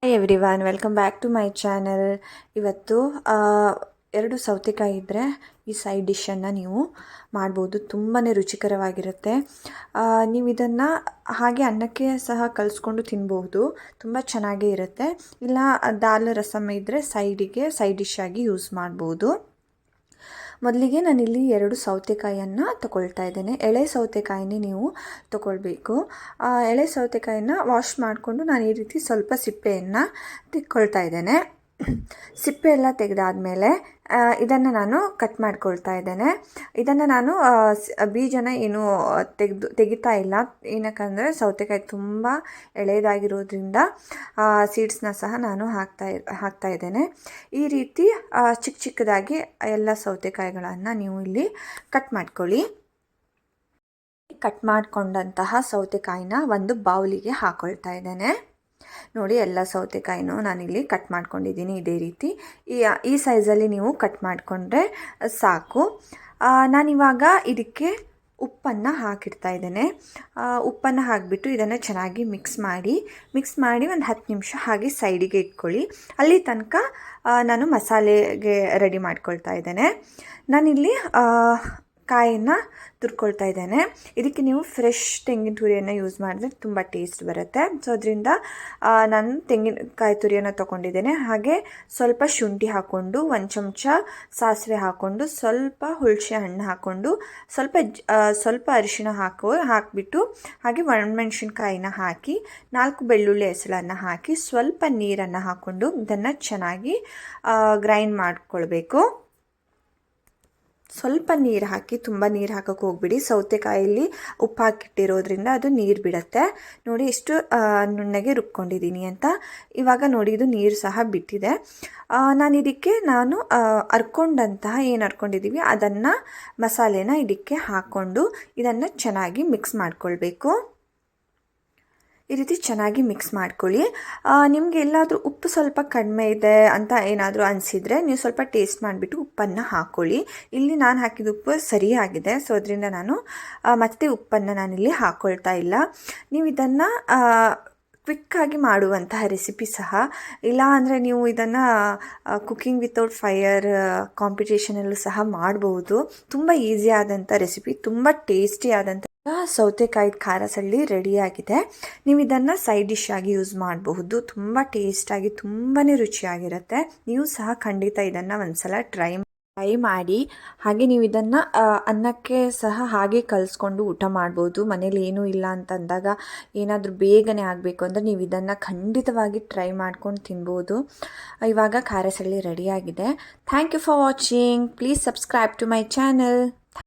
Hi everyone, welcome back to my channel. ಇವತ್ತು ಎರಡು ಸೌತೆಕಾಯಿ ಇದ್ದರೆ ಈ ಸೈಡ್ ಡಿಶನ್ನು ನೀವು ಮಾಡ್ಬೋದು. ತುಂಬಾ ರುಚಿಕರವಾಗಿರುತ್ತೆ. ನೀವು ಇದನ್ನು ಹಾಗೆ ಅನ್ನಕ್ಕೆ ಸಹ ಕಲಿಸ್ಕೊಂಡು ತಿನ್ಬೋದು. ತುಂಬ ಚೆನ್ನಾಗೇ ಇರುತ್ತೆ. ಇಲ್ಲ ದಾಲ್ ರಸಮ್ ಇದ್ದರೆ ಸೈಡ್ ಡಿಶ್ ಆಗಿ ಯೂಸ್ ಮಾಡ್ಬೋದು. ಮೊದಲಿಗೆ ನಾನಿಲ್ಲಿ 2 ಸೌತೆಕಾಯಿಯನ್ನು ತಗೊಳ್ತಾ ಇದ್ದೇನೆ. ಎಳೆ ಸೌತೆಕಾಯಿನೇ ನೀವು ತಗೊಳ್ಬೇಕು. ಎಳೆ ಸೌತೆಕಾಯಿನ ವಾಶ್ ಮಾಡಿಕೊಂಡು ನಾನು ಈ ರೀತಿ ಸ್ವಲ್ಪ ಸಿಪ್ಪೆಯನ್ನು ತೆಕ್ಕೊಳ್ತಾ ಇದ್ದೇನೆ. ಸಿಪ್ಪೆ ಎಲ್ಲ ತೆಗೆದಾದ್ಮೇಲೆ ಇದನ್ನು ನಾನು ಕಟ್ ಮಾಡ್ಕೊಳ್ತಾ ಇದ್ದೇನೆ. ಇದನ್ನು ನಾನು ಬೀಜನ ಏನು ತೆಗಿತಾ ಇಲ್ಲ. ಏನಕ್ಕಂದರೆ ಸೌತೆಕಾಯಿ ತುಂಬ ಎಳೆದಾಗಿರೋದ್ರಿಂದ ಸೀಡ್ಸ್ನ ಸಹ ನಾನು ಹಾಕ್ತಾ ಇದ್ದೇನೆ. ಈ ರೀತಿ ಚಿಕ್ಕದಾಗಿ ಎಲ್ಲ ಸೌತೆಕಾಯಿಗಳನ್ನು ನೀವು ಇಲ್ಲಿ ಕಟ್ ಮಾಡ್ಕೊಳ್ಳಿ. ಕಟ್ ಮಾಡಿಕೊಂಡಂತಹ ಸೌತೆಕಾಯಿನ ಒಂದು ಬೌಲಿಗೆ ಹಾಕ್ಕೊಳ್ತಾ ಇದ್ದೇನೆ. ನೋಡಿ, ಎಲ್ಲ ಸೌತೆಕಾಯಿನೂ ನಾನಿಲ್ಲಿ ಕಟ್ ಮಾಡ್ಕೊಂಡಿದ್ದೀನಿ. ಇದೇ ರೀತಿ ಈ ಸೈಜಲ್ಲಿ ನೀವು ಕಟ್ ಮಾಡಿಕೊಂಡ್ರೆ ಸಾಕು. ನಾನಿವಾಗ ಇದಕ್ಕೆ ಉಪ್ಪನ್ನು ಹಾಕಿಡ್ತಾ ಇದ್ದೇನೆ. ಉಪ್ಪನ್ನು ಹಾಕಿಬಿಟ್ಟು ಇದನ್ನು ಚೆನ್ನಾಗಿ ಮಿಕ್ಸ್ ಮಾಡಿ ಒಂದು 10 ನಿಮಿಷ ಹಾಗೆ ಸೈಡಿಗೆ ಇಟ್ಕೊಳ್ಳಿ. ಅಲ್ಲಿ ತನಕ ನಾನು ಮಸಾಲೆಗೆ ರೆಡಿ ಮಾಡ್ಕೊಳ್ತಾ ಇದ್ದೇನೆ. ನಾನಿಲ್ಲಿ ಕಾಯನ್ನು ತುರ್ಕೊಳ್ತಾ ಇದ್ದೇನೆ. ಇದಕ್ಕೆ ನೀವು ಫ್ರೆಶ್ ತೆಂಗಿನ ತುರಿಯನ್ನು ಯೂಸ್ ಮಾಡಿದ್ರೆ ತುಂಬ ಟೇಸ್ಟ್ ಬರುತ್ತೆ. ಸೊ ಅದರಿಂದ ನಾನು ತೆಂಗಿನಕಾಯಿ ತುರಿಯನ್ನು ತೊಗೊಂಡಿದ್ದೇನೆ. ಹಾಗೆ ಸ್ವಲ್ಪ ಶುಂಠಿ ಹಾಕ್ಕೊಂಡು, 1 ಚಮಚ ಸಾಸಿವೆ ಹಾಕ್ಕೊಂಡು, ಸ್ವಲ್ಪ ಹುಣಸೆ ಹಣ್ಣು ಹಾಕ್ಕೊಂಡು, ಸ್ವಲ್ಪ ಅರಿಶಿಣ ಹಾಕಿಬಿಟ್ಟು ಹಾಗೆ ಒಣಮೆಣಸಿನ್ಕಾಯಿನ ಹಾಕಿ 4 ಬೆಳ್ಳುಳ್ಳಿ ಹೆಸಳನ್ನು ಹಾಕಿ ಸ್ವಲ್ಪ ನೀರನ್ನು ಹಾಕ್ಕೊಂಡು ಇದನ್ನು ಚೆನ್ನಾಗಿ ಗ್ರೈಂಡ್ ಮಾಡಿಕೊಳ್ಬೇಕು. ಸ್ವಲ್ಪ ನೀರು ಹಾಕಿ, ತುಂಬ ನೀರು ಹಾಕೋಕ್ಕೆ ಹೋಗ್ಬಿಡಿ. ಸೌತೆಕಾಯಲ್ಲಿ ಉಪ್ಪು ಹಾಕಿಟ್ಟಿರೋದ್ರಿಂದ ಅದು ನೀರು ಬಿಡುತ್ತೆ. ನೋಡಿ ಎಷ್ಟು ನುಣ್ಣಗೆ ರುಬ್ಕೊಂಡಿದ್ದೀನಿ ಅಂತ. ಇವಾಗ ನೋಡಿ, ಇದು ನೀರು ಸಹ ಬಿಟ್ಟಿದೆ. ನಾನು ಅರ್ಕೊಂಡಂತಹ ಏನು ಅರ್ಕೊಂಡಿದ್ದೀವಿ ಅದನ್ನು ಮಸಾಲೆನ ಇದಕ್ಕೆ ಹಾಕ್ಕೊಂಡು ಇದನ್ನು ಚೆನ್ನಾಗಿ ಮಿಕ್ಸ್ ಮಾಡ್ಕೊಳ್ಬೇಕು. ಈ ರೀತಿ ಚೆನ್ನಾಗಿ ಮಿಕ್ಸ್ ಮಾಡ್ಕೊಳ್ಳಿ. ನಿಮಗೆ ಎಲ್ಲಾದರೂ ಉಪ್ಪು ಸ್ವಲ್ಪ ಕಡಿಮೆ ಇದೆ ಅಂತ ಏನಾದರೂ ಅನಿಸಿದರೆ ನೀವು ಸ್ವಲ್ಪ ಟೇಸ್ಟ್ ಮಾಡಿಬಿಟ್ಟು ಉಪ್ಪನ್ನು ಹಾಕ್ಕೊಳ್ಳಿ. ಇಲ್ಲಿ ನಾನು ಹಾಕಿದ ಉಪ್ಪು ಸರಿಯಾಗಿದೆ. ಸೊ ಅದರಿಂದ ನಾನು ಮತ್ತೆ ಉಪ್ಪನ್ನು ನಾನಿಲ್ಲಿ ಹಾಕ್ಕೊಳ್ತಾ ಇಲ್ಲ. ನೀವು ಇದನ್ನು ಕ್ವಿಕ್ಕಾಗಿ ಮಾಡುವಂತಹ ರೆಸಿಪಿ ಸಹ, ಇಲ್ಲ ಅಂದರೆ ನೀವು ಇದನ್ನು ಕುಕ್ಕಿಂಗ್ ವಿತೌಟ್ ಫೈರ್ ಕಾಂಪಿಟೇಷನಲ್ಲೂ ಸಹ ಮಾಡ್ಬೋದು. ತುಂಬ ಈಸಿ ಆದಂಥ ರೆಸಿಪಿ, ತುಂಬ ಟೇಸ್ಟಿ ಆದಂಥ ಸೌತೆಕಾಯಿ ಖಾರ ಸಳ್ಳಿ ರೆಡಿಯಾಗಿದೆ. ನೀವು ಇದನ್ನು ಸೈಡ್ ಡಿಶ್ ಆಗಿ ಯೂಸ್ ಮಾಡಬಹುದು. ತುಂಬ ಟೇಸ್ಟಾಗಿ ತುಂಬಾ ರುಚಿಯಾಗಿರುತ್ತೆ. ನೀವು ಸಹ ಖಂಡಿತ ಇದನ್ನು ಒಂದ್ಸಲ ಟ್ರೈ ಮಾಡಿ. ಹಾಗೆ ನೀವು ಇದನ್ನು ಅನ್ನಕ್ಕೆ ಸಹ ಹಾಗೆ ಕಲಿಸ್ಕೊಂಡು ಊಟ ಮಾಡ್ಬೋದು. ಮನೇಲಿ ಏನೂ ಇಲ್ಲ ಅಂತಂದಾಗ, ಏನಾದರೂ ಬೇಗನೆ ಆಗಬೇಕು ಅಂದರೆ ನೀವು ಇದನ್ನು ಖಂಡಿತವಾಗಿ ಟ್ರೈ ಮಾಡ್ಕೊಂಡು ತಿನ್ಬೋದು. ಇವಾಗ ಖಾರ ಸಳ್ಳಿ ರೆಡಿಯಾಗಿದೆ. Thank you for watching. Please subscribe to my channel.